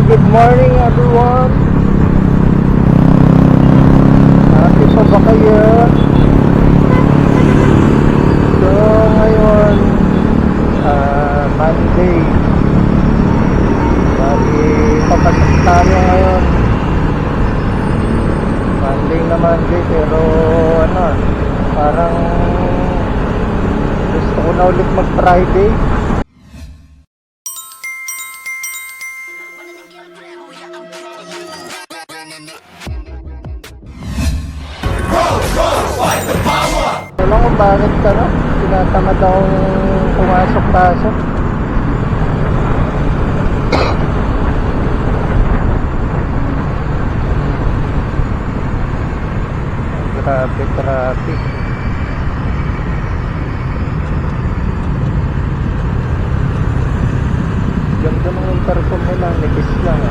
Good morning everyone. Happy pa ba kayo? So ngayon Monday. Bali papasok tayo ngayon. Monday na Monday, pero parang gusto ko na ulit mag Friday. Alam ko bakit tinatamad akong pumasok-pasok. Traffic. Ganda ng intercom nila, nipis lang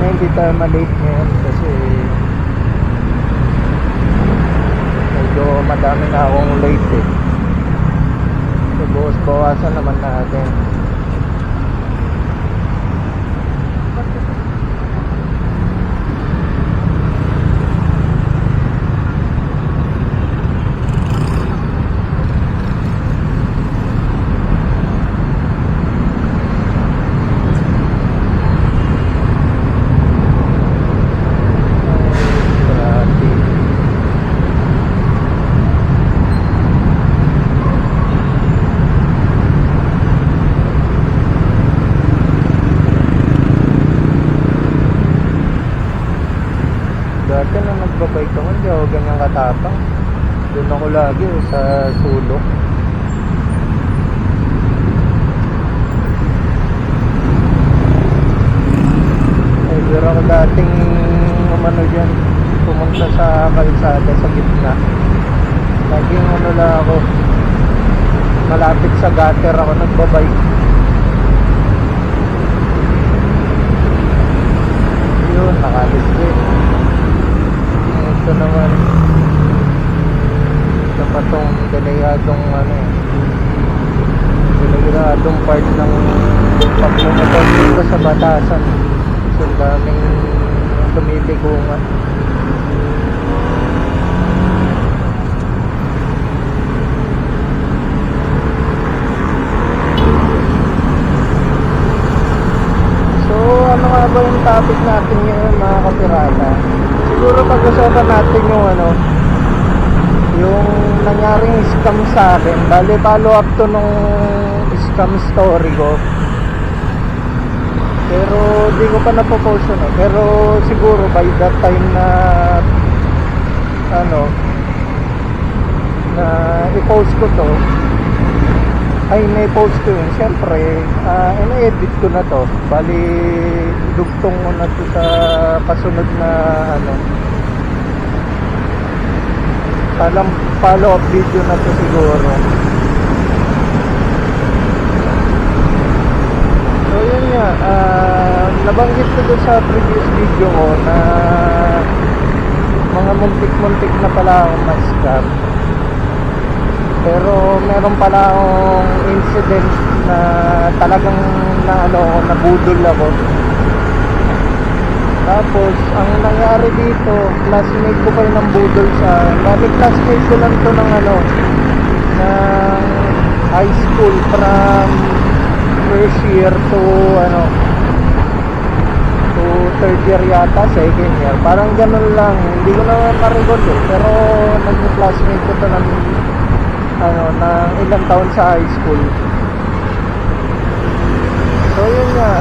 hindi tayo malate ngayon kasi medyo madami na akong late so bawas-bawasan naman natin. Dati na nagbabike ako, hindi ako ganyan katapang. Doon ako lagi sa sulok. Pero ako dating dyan, pumunta sa kalsada sa gitna. Laging lang ako, malapit sa gutter ako nagbabike. Yun, nakalis din. Ito naman ito pa tong delayadong delayadong part ng pagmumotor dito sa Batasan. So daming tumipigungan. So ano nga ba yung topic natin ngayon, mga kapirata? Siguro pag-usapan natin yung nangyaring scam sa akin. Bali follow up to nung scam story ko, pero di ko pa napopost pero siguro by that time na na i-post ko to, ay na-post ko yun, syempre ina-edit ko na to. Bali dugtong ko na to sa kasunod na follow up video na to siguro. So yun nga, nabanggit ko doon sa previous video ko na mga muntik-muntik na pala akong ma-scam. Pero meron pala akong incident na talagang nabudol ako. Tapos ang nangyari dito, classmate ko kayo ng budol sa classmate ko lang to ng ng high school, from first year to to third year yata, second year, parang ganun lang, hindi ko na ma-recall pero naging classmate ko to ng ng ilang taon sa high school. So yun nga,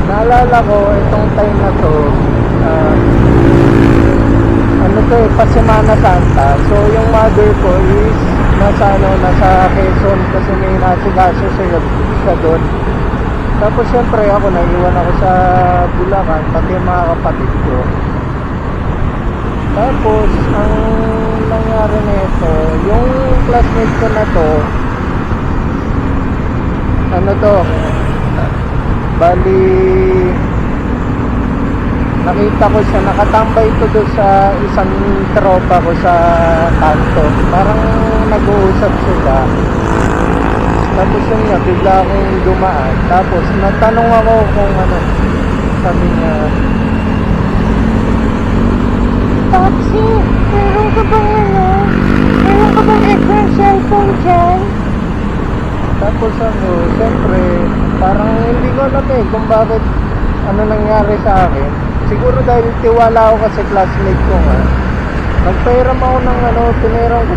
naalala ko itong time na to, pa Semana Santa. So yung mother ko is nasa Quezon kasi may nasikaso siya doon. Tapos syempre ako, naiwan ako sa Bulacan, pati yung mga kapatid ko. Tapos ang nangyari nito, yung classmate ko na to, bali nakita ko siya, nakatambay to doon sa isang tropa ko sa kanto. Parang nag-uusap sila. Tapos yun nga, bigla akong dumaan. Tapos natanong ako kung ano, sabi niya, Taxi, meron ka bang ano? Meron ka bang extra cellphone dyan? Tapos ano, siyempre, parang hindi ko alam kung bakit ano nangyari sa akin. Siguro dahil tiwala ako kasi classmate ko nga. Nagpairam ako ng ano, tinirang ko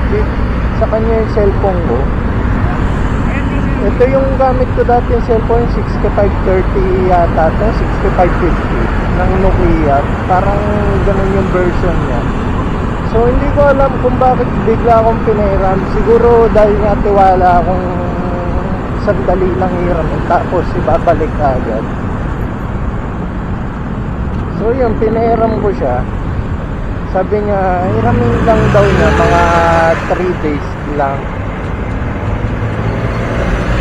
sa kanya yung cellphone ko. Ito yung gamit ko dati yung cellphone, 6530 yata to, 6550 ng Nokia. Parang ganun yung version niya. So hindi ko alam kung bakit bigla akong pinairam. Siguro dahil nga tiwala akong sandali lang hiramin tapos ibabalik agad. So yun, pinairam ko siya. Sabi niya, hiramin lang daw niya, mga 3 days lang.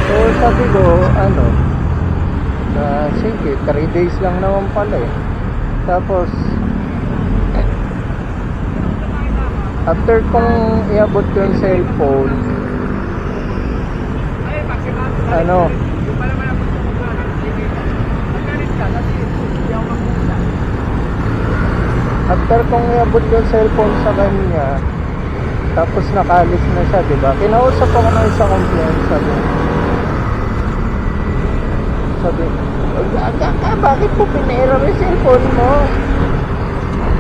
So sabi ko, ano, sige, 3 days lang naman pala eh. Tapos after kong iabot ko yung cellphone, ano, after kong iabot yung cellphone sa kanya, tapos nakalis na siya, diba? Kinausap ako ng isang complaint, sabi, aga ka, bakit mo pinairam yung cellphone mo?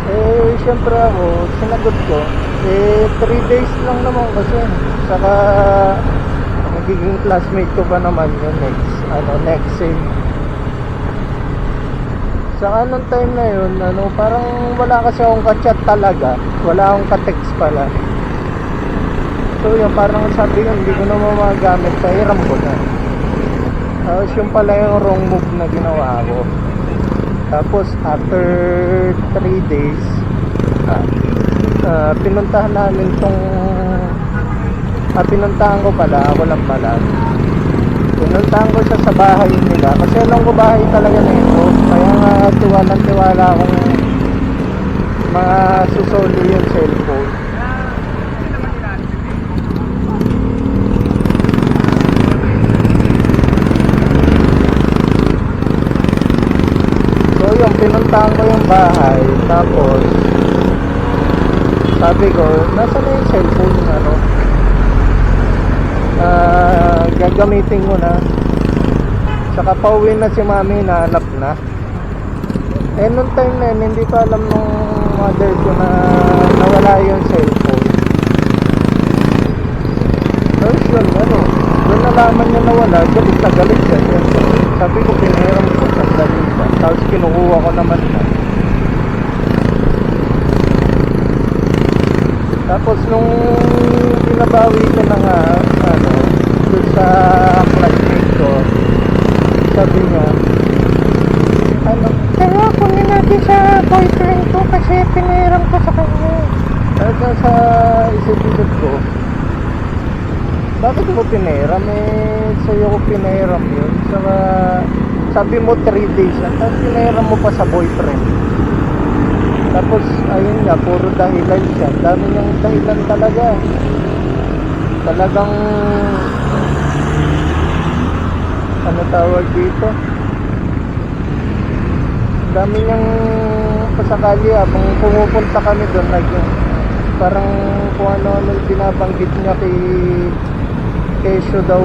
Eh, syempre ako, sinagot ko, 3 days lang naman kasi. Saka, magiging classmate ko pa naman yun next sem. Saka nung time na yun, parang wala kasi akong ka-chat talaga. Wala akong ka-text pala. So yun, parang sabi ko, hindi ko naman magagamit, pahiram ko na. Tapos yung pala yung wrong move na ginawa ko. Tapos after 3 days, pinuntahan namin pinuntahan ko pala, ako lang pala. Pinuntahan ko siya sa bahay nila kasi alam ko bahay talaga na ito. Kaya nga tiwala akong mga susolo yung cellphone. So yung pinuntahan ko yung bahay, tapos sabi ko, nasa na yung cellphone, gagamitin ko na. Saka pauwi na si mami, nahanap na. Eh nung time na yun, hindi pa alam nung mother ko na nawala yung cellphone. Tapos yun, doon nalaman niya nawala, galit na galit siya. Sabi ko, pinahiram ko sa dalita. Tapos kinukuha ko naman na. Tapos nung binabawi ko na nga, doon sa classmate ko, sabi niya, kaya kunin natin sa boyfriend ko kasi pinahiram ko sa kanya. Tapos sa isip-isip ko, bakit mo pinahiram? Sa'yo ko pinahiram yun. Saka sabi mo 3 days lang, tapos pinahiram mo pa sa boyfriend. Tapos ayun nga, puro dahilan siya. Dami niyang dahilan talaga. Talagang ano tawag dito, dami niyang pasakali habang pumupunta kami doon, parang kung ano binabanggit niya kay Kesyo daw,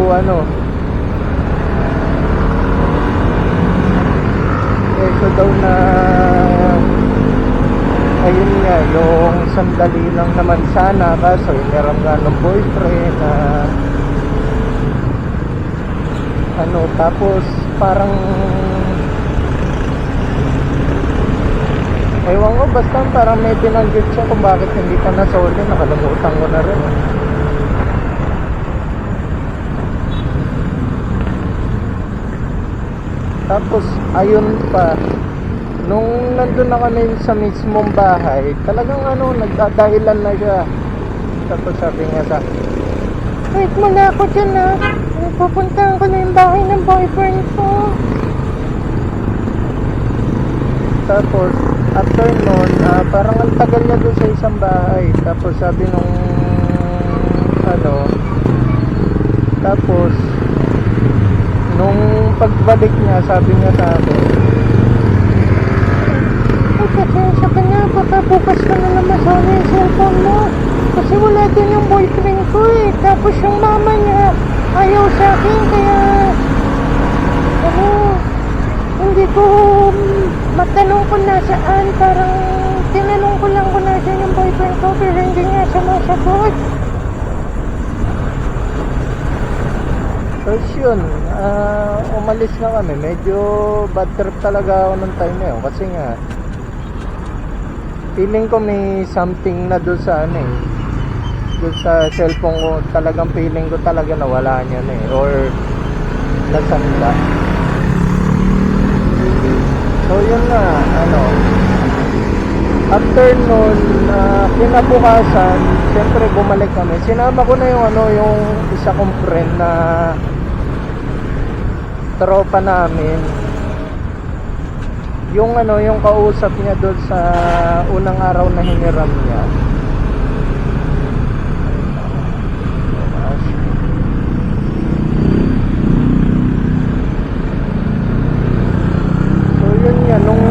Kesyo daw na ayun nga, yung sandali lang naman sana kaso hiniram nga ng boyfriend na tapos parang ewan ko, basta parang may binanggit siya kung bakit hindi pa nasoli, nakalimutan ko na rin. Tapos ayun pa, nung nandun na kami sa mismong bahay, talagang nagdadahilan na siya. Tapos sabi niya sa, wait mo na ako dyan pupuntahan ko na yung bahay ng boyfriend ko. Tapos after nun, parang ang tagal niya doon sa isang bahay. Tapos sabi nung ano, tapos nung pagbalik niya, sabi niya sa akin, "Ay, pasensya ka na, baka bukas ka na naman sana yung cellphone mo. Kasi wala din yung boyfriend ko eh. Tapos yung mama niya, ayaw sa akin, kaya ano, hindi ko matanong kung nasaan. Parang tinanong ko lang kung nasaan yung boyfriend ko, pero hindi nga sumasagot." Tapos yun, umalis na kami. Medyo bad trip talaga ako nung time na yun. Kasi nga, feeling ko may something na doon sa ano eh. Doon sa cellphone ko, talagang feeling ko talaga nawala niya na eh. Or nasanda. So yun na, ano. After nun, kinabukasan, siyempre bumalik kami. Sinama ko na yung ano, yung isa kong friend na tropa namin. Yung ano, yung kausap niya doon sa unang araw na hiniram niya. So yun nga, nung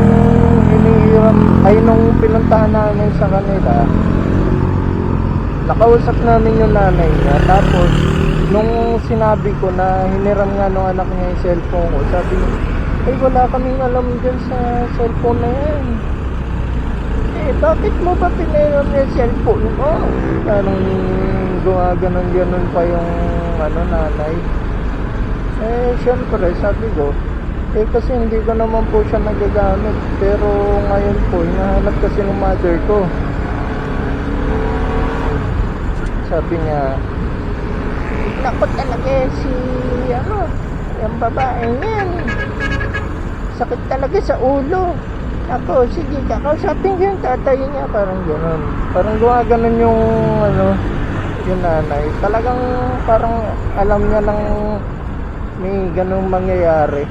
hinihiram, ay nung pinuntahan namin sa kanila, nakausap namin yung nanay niya. Tapos nung sinabi ko na hiniram nga nung anak niya yung cellphone ko, sabi niya, "Ay, wala kaming alam dyan sa cellphone na yan. Eh, bakit mo ba piniram yung cellphone mo?" Parang gumaganon-ganon pa yung ano, nanay. Eh, syempre, sabi ko, eh kasi hindi ko naman po siya nagagamit. Pero ngayon po, hinahanap kasi ng mother ko. Sabi niya, "Naku talaga si ano, yung babaeng yan. Sakit talaga sa ulo. Ako, sige, kakausapin ko yung tatay niya." Parang gano'n. Parang gumaganon yung ano, yung nanay. Talagang parang alam niya nang may ganung mangyayari.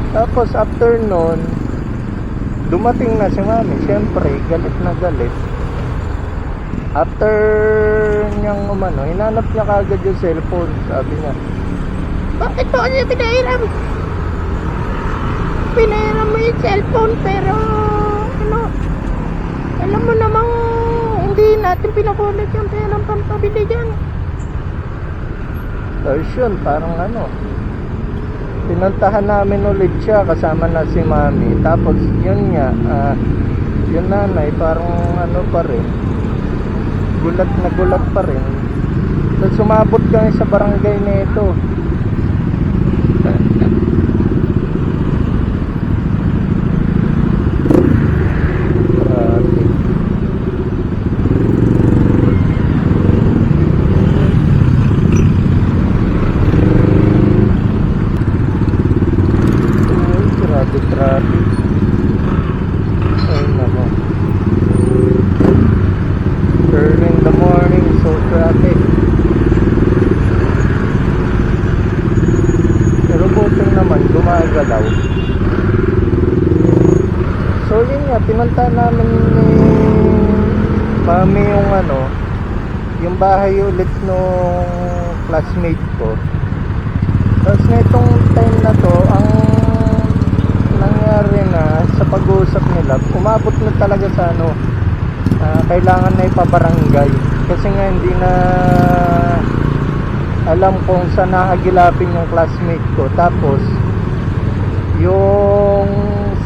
Tapos after nun, dumating na si mami. Siyempre, galit na galit. After niyang umano, hinanap niya kagad yung cellphone. Sabi niya, "Bakit po niya pinahiram? Pinahiram mo yung cellphone, pero ano, alam mo namang hindi natin pinakulit yung perang pampabili dyan." Tapos yun, parang ano, pinuntahan namin ulit siya kasama na si mami. Tapos yun nga, yung nanay parang ano pa rin, gulat na gulat pa rin. Tapos sumabot kami sa barangay na ito. Traffic. Ay nako. Early in the morning, so traffic. Pero buting naman, gumagalaw. So yun nga, pinunta namin ni mami yung ano, yung bahay ulit nung classmate ko. Tapos na itong time na to, ang nangyari na sa pag-uusap nila, umabot na talaga sa ano, kailangan na ipabarangay. Kasi nga hindi na alam kung saan naagilapin yung classmate ko. Tapos yung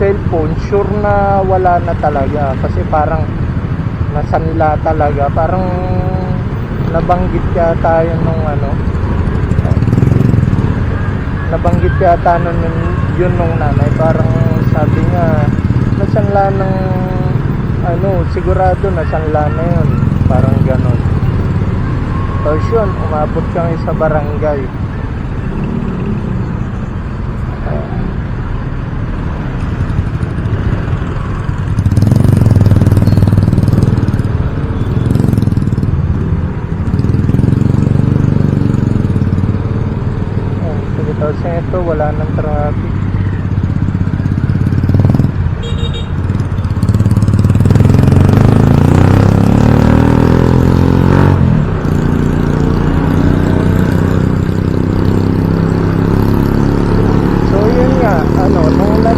cellphone, sure na wala na talaga. Kasi parang nasanla talaga. Parang nabanggit yata yun nung ano, nabanggit yata nun yun nung nanay. Parang sabi niya, nasanla ng ano, sigurado nasanla na yun. Parang ganon. Tapos yun, umabot kami sa barangay. Tapos ito, wala nang traffic.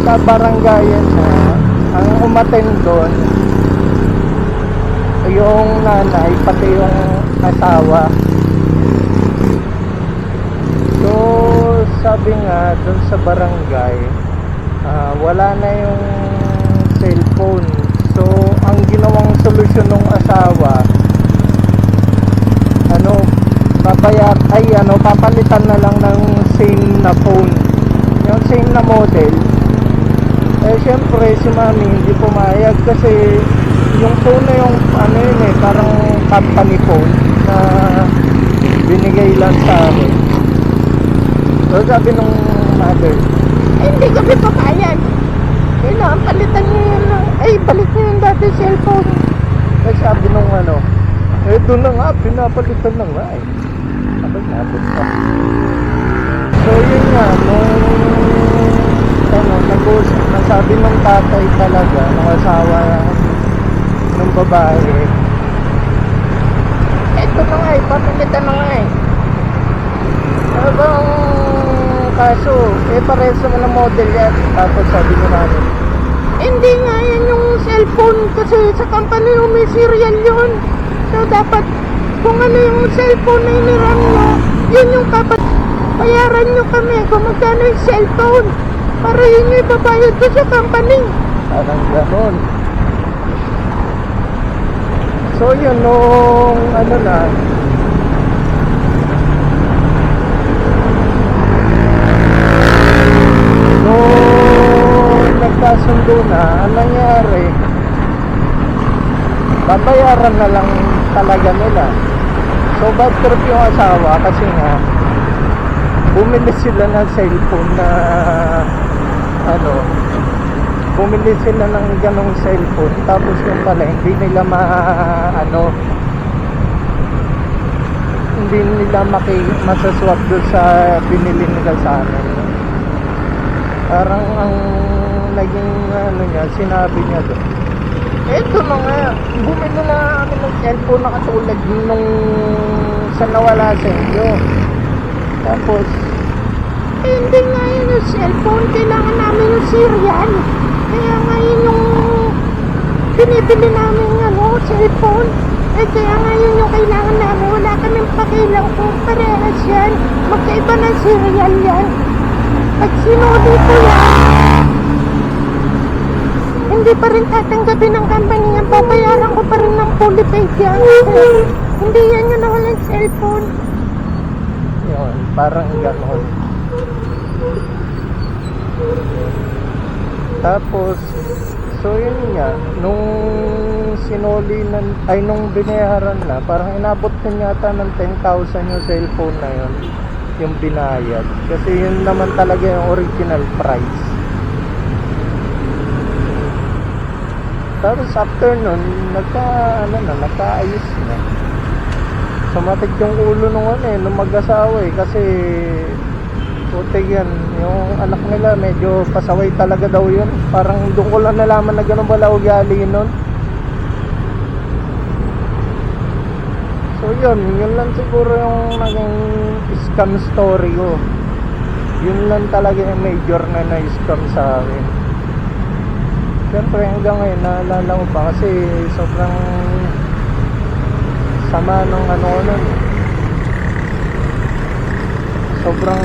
sa barangayan na ang umattend doon yung nanay pati yung asawa. So sabi nga doon sa barangay, wala na yung cellphone. So ang ginawang solusyon ng asawa, papalitan na lang ng same na phone, yung same na model. Syempre si mami hindi pumayag kasi yung phone na yung parang company phone na binigay lang sa amin. So sabi nung mother, hindi kami papayag, kailangan palitan nyo yun balik nyo yung dati cellphone. Kasi sabi nung doon na nga, pinapalitan na nga nabot pa. So yun nga, nag-usap, nasabi ng tatay talaga, ng asawa ng babae, eto na nga papalitan na nga habang kaso, parehas naman ang model yan. Tapos sabi ko namin, hindi nga yan yung cellphone kasi sa company yung may serial yun. So dapat kung ano yung cellphone na iniran nyo, yun yung bayaran nyo kami kung magkano yung cellphone para yun yung ibabayad ko sa company. Parang ganon. So yun, nung nagkasundo na, ang nangyari, babayaran na lang talaga nila. So bad trip yung asawa kasi nga bumili sila ng cellphone na bumili sila ng ganong cellphone, tapos yung pala hindi nila hindi nila masaswap doon sa binili nila sa amin. Parang ang naging sinabi niya doon, eto na nga, bumili na kami ng cellphone na katulad nung sa nawala sa inyo. Tapos hindi nga yun yung cellphone, kailangan namin yung serial, kaya nga yun yung binibili namin cellphone. Kaya nga yun yung kailangan namin, wala kaming pakilang kung parehas yan, magkaiba ng serial yan. Pag sinuli ko yan, hindi pa rin tatanggapin ng company yan, babayaran ko pa rin ng fully paid yan. Hindi yan yung nawalang cellphone. Yun, parang gano'n. Tapos so yun nga, nung sinuli nung binayaran na, parang inabot na yata ng 10,000 yung cellphone na yun, yung binayad, kasi yun naman talaga yung original price. Tapos after nun, nagkaayos na. Sumatig yung ulo nung mag-asawa kasi putik yan, yung anak nila medyo pasaway talaga daw yun. Parang doon ko lang nalaman na ganun pala ugali nun. So yun lang siguro yung naging scam story ko. Yun lang talaga yung major na na-scam sa akin. Siyempre hanggang ngayon naalala ko pa kasi sobrang sama ng nun. Sobrang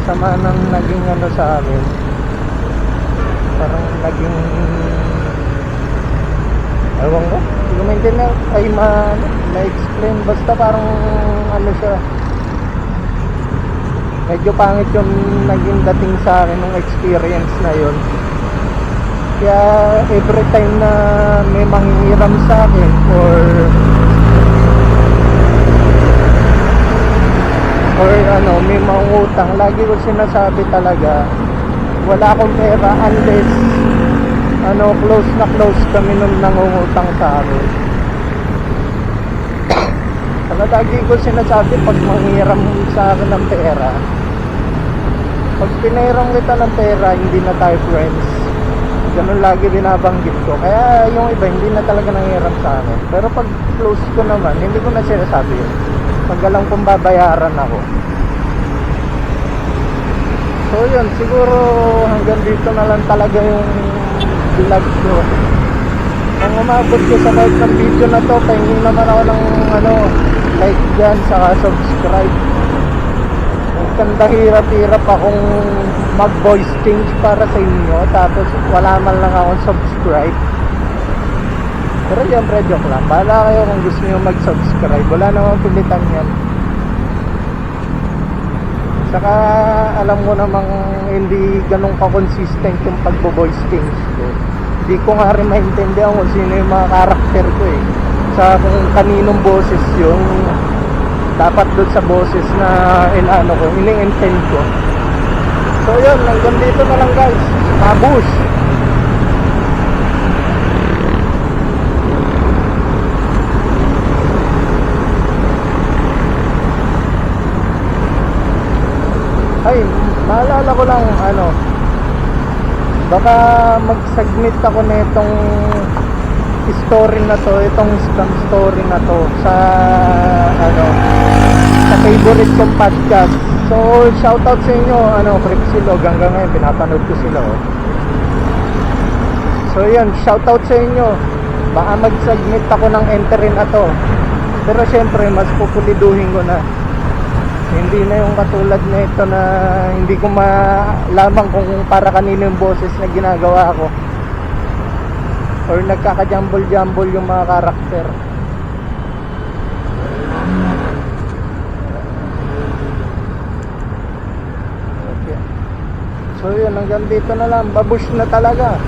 sama ng naging sa amin. Parang naging ewan ko, hindi ko maintindihan ay ma-explain, basta parang siya, medyo pangit yung naging dating sa akin ng experience na yun. Kaya every time na may manghihiram sa akin or may mangutang, lagi ko sinasabi talaga wala akong pera unless close kami nung nangungutang sa akin. Saka lagi ko sinasabi pag manghiram sa akin ng pera, pag pinahiram kita ng pera, hindi na tayo friends. Ganun lagi binabanggit ko. Kaya yung iba hindi na talaga nanghiram sa akin. Pero pag close ko naman, hindi ko na sinasabi yun. Pag alam kong babayaran ako. So yun, siguro hanggang dito na lang talaga yung vlog ko. Kung umabot ko sa kahit ng video na to, pahingi naman ako ng like dyan, saka subscribe. Ganda hirap-hirap akong mag voice change para sa inyo, tapos wala man lang akong subscribe. Pero siyempre joke lang, bahala kayo kung gusto nyo mag subscribe, wala namang pilitan yan. Saka alam mo namang hindi ganun ka-consistent yung pagbo-voice change ko. Hindi ko nga rin maintindihan kung sino yung mga karakter ko eh. Sa kung kaninong boses yung dapat doon sa boses na ko, ini-intend ko. So yun, hanggang dito na lang guys. Mabush! Ay, maalala ko lang baka mag-submit ako nitong story na to, itong scam story na to sa sa favorite kong podcast. So shoutout sa inyo, Cripsilog, hanggang ngayon pinapanood ko sila So yan, shoutout sa inyo. Baka mag-submit ako ng entry na to, pero syempre mas pupuliduhin ko na. Hindi na yung katulad na ito na hindi ko malaman kung para kanino yung boses na ginagawa ko, or nagkaka-jumble-jumble yung mga karakter. Okay. So yun, hanggang dito na lang. Babush na talaga.